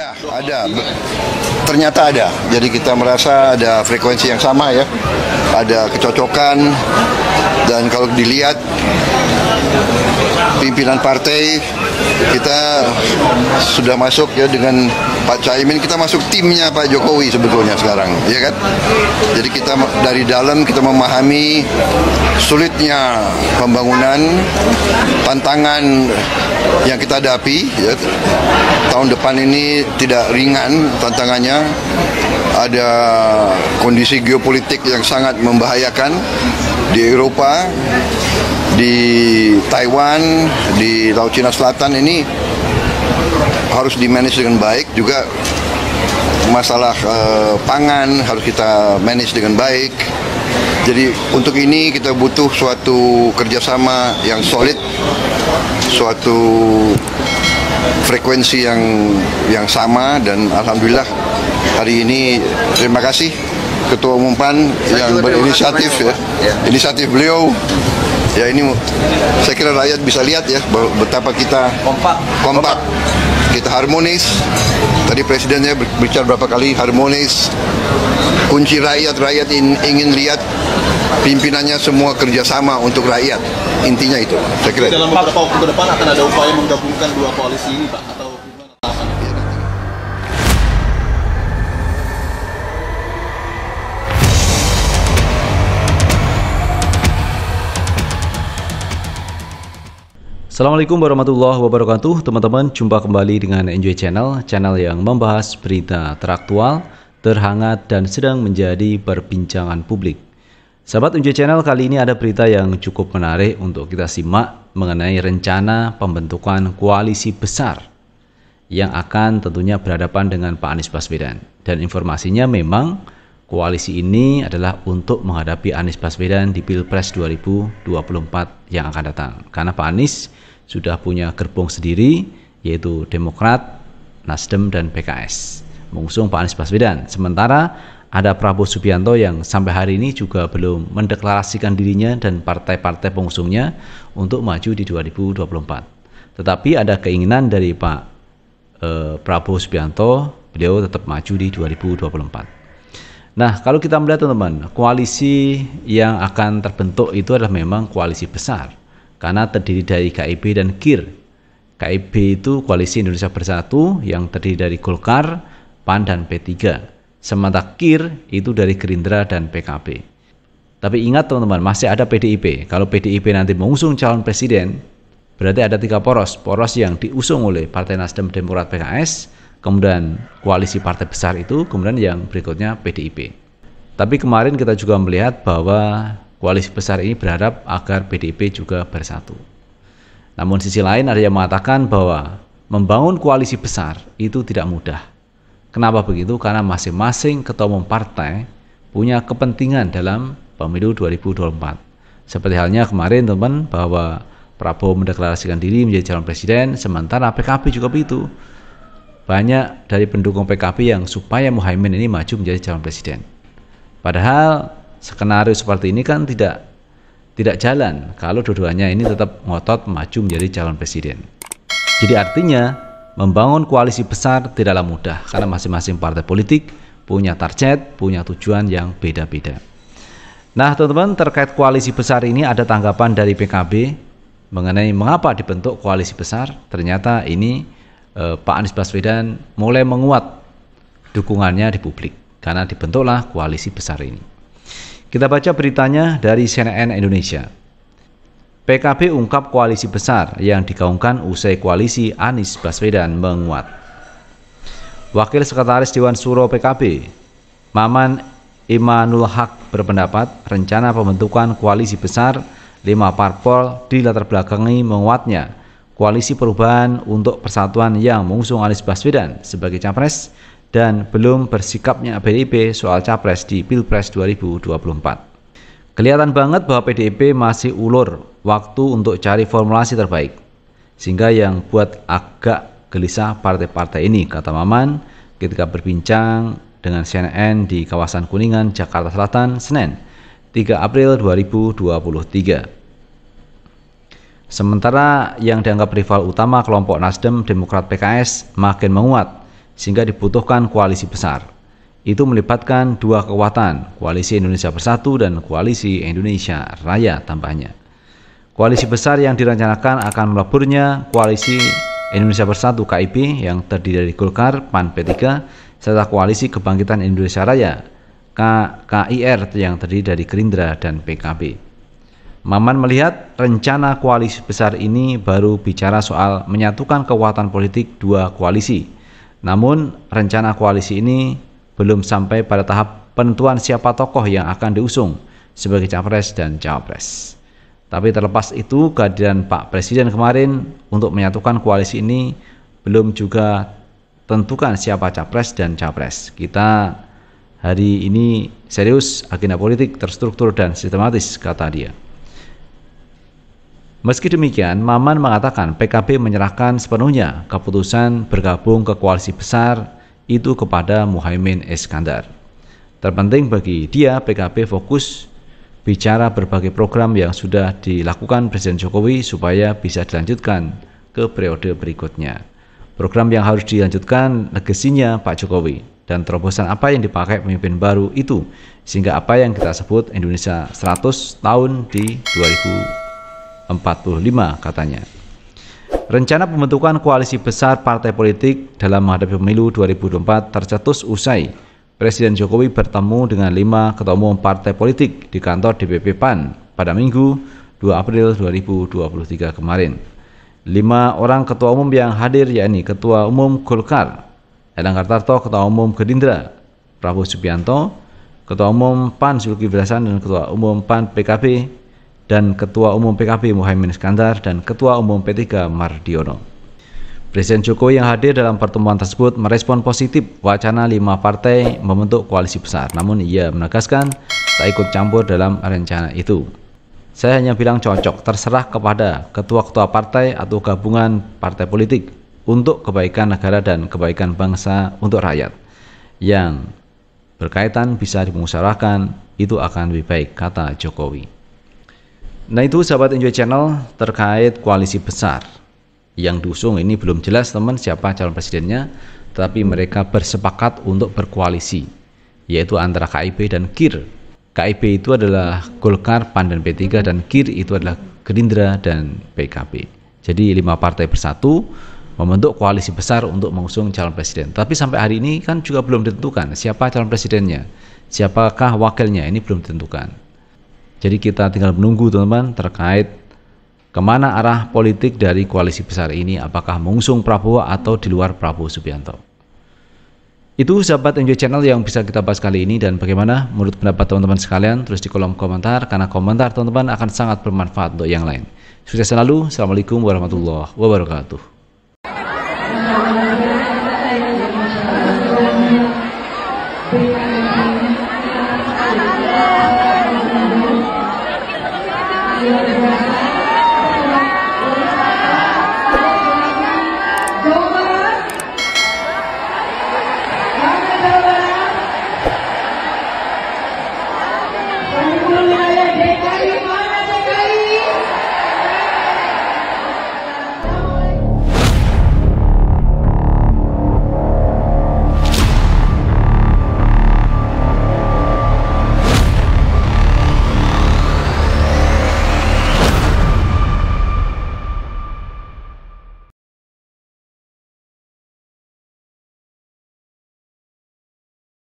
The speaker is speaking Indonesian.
Ya, ada. Ternyata ada. Jadi kita merasa ada frekuensi yang sama ya. Ada kecocokan dan kalau dilihat pimpinan partai kita sudah masuk ya dengan Pak Caimin, kita masuk timnya Pak Jokowi sebetulnya sekarang, ya kan? Jadi kita dari dalam kita memahami sulitnya pembangunan, tantangan yang kita hadapi ya. Tahun depan ini tidak ringan tantangannya. Ada kondisi geopolitik yang sangat membahayakan di Eropa, di Taiwan, di Laut Cina Selatan. Ini harus di-manage dengan baik. Juga masalah pangan harus kita manage dengan baik. Jadi untuk ini kita butuh suatu kerjasama yang solid, suatu frekuensi yang sama, dan alhamdulillah hari ini terima kasih Ketua Umum PAN yang berinisiatif ya. Inisiatif beliau ya, ini saya kira rakyat bisa lihat ya betapa kita kompak, kita harmonis. Tadi presidennya bicara berapa kali harmonis. Kunci rakyat ingin lihat pimpinannya semua kerjasama untuk rakyat. Intinya itu, saya kira. Dalam beberapa waktu ke depan akan ada upaya menggabungkan dua koalisi ini, Pak, atau gimana? Assalamualaikum warahmatullahi wabarakatuh. Teman-teman, jumpa kembali dengan Enjoy Channel yang membahas berita teraktual, terhangat, dan sedang menjadi perbincangan publik. Sahabat Enjoy Channel, kali ini ada berita yang cukup menarik untuk kita simak mengenai rencana pembentukan koalisi besar yang akan tentunya berhadapan dengan Pak Anies Baswedan. Dan informasinya memang koalisi ini adalah untuk menghadapi Anies Baswedan di Pilpres 2024 yang akan datang. Karena Pak Anies sudah punya gerbong sendiri, yaitu Demokrat, Nasdem, dan PKS, mengusung Pak Anies Baswedan. Sementara ada Prabowo Subianto yang sampai hari ini juga belum mendeklarasikan dirinya dan partai-partai pengusungnya untuk maju di 2024. Tetapi ada keinginan dari Pak Prabowo Subianto, beliau tetap maju di 2024. Nah, kalau kita melihat teman-teman, koalisi yang akan terbentuk itu adalah memang koalisi besar karena terdiri dari KIB dan KIR. KIB itu Koalisi Indonesia Bersatu yang terdiri dari Golkar, PAN, dan P3. Sementara KIR itu dari Gerindra dan PKB. Tapi ingat teman-teman, masih ada PDIP. Kalau PDIP nanti mengusung calon presiden, berarti ada 3 poros yang diusung oleh Partai Nasdem, Demokrat, PKS, kemudian koalisi partai besar itu, kemudian yang berikutnya PDIP. Tapi kemarin kita juga melihat bahwa koalisi besar ini berharap agar PDIP juga bersatu. Namun sisi lain ada yang mengatakan bahwa membangun koalisi besar itu tidak mudah. Kenapa begitu? Karena masing-masing ketua umum partai punya kepentingan dalam pemilu 2024. Seperti halnya kemarin teman-teman bahwa Prabowo mendeklarasikan diri menjadi calon presiden, sementara PKB juga begitu. Banyak dari pendukung PKB yang supaya Muhaimin ini maju menjadi calon presiden. Padahal skenario seperti ini kan tidak jalan kalau dua-duanya ini tetap ngotot maju menjadi calon presiden. Jadi artinya membangun koalisi besar tidaklah mudah karena masing-masing partai politik punya target, punya tujuan yang beda-beda. Nah teman-teman, terkait koalisi besar ini ada tanggapan dari PKB mengenai mengapa dibentuk koalisi besar. Ternyata ini Pak Anies Baswedan mulai menguat dukungannya di publik karena dibentuklah koalisi besar ini. Kita baca beritanya dari CNN Indonesia. PKB ungkap koalisi besar yang digaungkan usai koalisi Anies Baswedan menguat. Wakil Sekretaris Dewan Suro PKB, Maman Imanul Haq berpendapat rencana pembentukan koalisi besar 5 parpol dilatar belakangi menguatnya Koalisi Perubahan untuk Persatuan yang mengusung Anies Baswedan sebagai capres dan belum bersikapnya PDIP soal capres di Pilpres 2024. Kelihatan banget bahwa PDIP masih ulur waktu untuk cari formulasi terbaik, sehingga yang buat agak gelisah partai-partai ini, kata Maman ketika berbincang dengan CNN di kawasan Kuningan, Jakarta Selatan, Senin 3 April 2023. Sementara yang dianggap rival utama kelompok Nasdem, Demokrat, PKS makin menguat, sehingga dibutuhkan koalisi besar. Itu melibatkan dua kekuatan, Koalisi Indonesia Bersatu dan Koalisi Indonesia Raya tambahnya. Koalisi besar yang direncanakan akan meleburnya Koalisi Indonesia Bersatu KIB yang terdiri dari Golkar, PAN, P3, serta Koalisi Kebangkitan Indonesia Raya KIR yang terdiri dari Gerindra dan PKB. Maman melihat rencana koalisi besar ini baru bicara soal menyatukan kekuatan politik dua koalisi. Namun rencana koalisi ini belum sampai pada tahap penentuan siapa tokoh yang akan diusung sebagai capres dan cawapres. Tapi terlepas itu, kehadiran Pak Presiden kemarin untuk menyatukan koalisi ini belum juga tentukan siapa capres dan cawapres. Kita hari ini serius, agenda politik terstruktur dan sistematis, kata dia. Meski demikian, Maman mengatakan PKB menyerahkan sepenuhnya keputusan bergabung ke koalisi besar itu kepada Muhaimin Iskandar. Terpenting bagi dia, PKB fokus bicara berbagai program yang sudah dilakukan Presiden Jokowi supaya bisa dilanjutkan ke periode berikutnya. Program yang harus dilanjutkan legasinya Pak Jokowi dan terobosan apa yang dipakai pemimpin baru itu, sehingga apa yang kita sebut Indonesia 100 tahun di 2045 katanya. Rencana pembentukan koalisi besar partai politik dalam menghadapi pemilu 2024 tercetus usai Presiden Jokowi bertemu dengan 5 ketua umum partai politik di kantor DPP PAN pada Minggu 2 April 2023 kemarin. 5 orang ketua umum yang hadir yakni Ketua Umum Golkar Erlangga Hartarto, Ketua Umum Gerindra Prabowo Subianto, Ketua Umum PAN Zulkifli Hasan dan Ketua Umum PAN PKB dan Ketua Umum PKB Muhaimin Iskandar dan Ketua Umum P3 Mardiono. Presiden Jokowi yang hadir dalam pertemuan tersebut merespon positif wacana 5 partai membentuk koalisi besar. Namun ia menegaskan tak ikut campur dalam rencana itu. Saya hanya bilang cocok, terserah kepada ketua-ketua partai atau gabungan partai politik untuk kebaikan negara dan kebaikan bangsa untuk rakyat. Yang berkaitan bisa dimusyawarahkan, itu akan lebih baik, kata Jokowi. Nah itu sahabat Enjoy Channel terkait koalisi besar yang diusung. Ini belum jelas teman siapa calon presidennya, tetapi mereka bersepakat untuk berkoalisi, yaitu antara KIB dan KIR. KIB itu adalah Golkar, PAN dan P3 dan KIR itu adalah Gerindra dan PKB. Jadi 5 partai bersatu membentuk koalisi besar untuk mengusung calon presiden. Tapi sampai hari ini kan juga belum ditentukan siapa calon presidennya, siapakah wakilnya, ini belum ditentukan. Jadi kita tinggal menunggu teman-teman terkait kemana arah politik dari koalisi besar ini, apakah mengusung Prabowo atau di luar Prabowo Subianto. Itu sahabat Enjoy Channel yang bisa kita bahas kali ini, dan bagaimana menurut pendapat teman-teman sekalian, tulis di kolom komentar, karena komentar teman-teman akan sangat bermanfaat untuk yang lain. Sukses selalu, Assalamualaikum warahmatullahi wabarakatuh.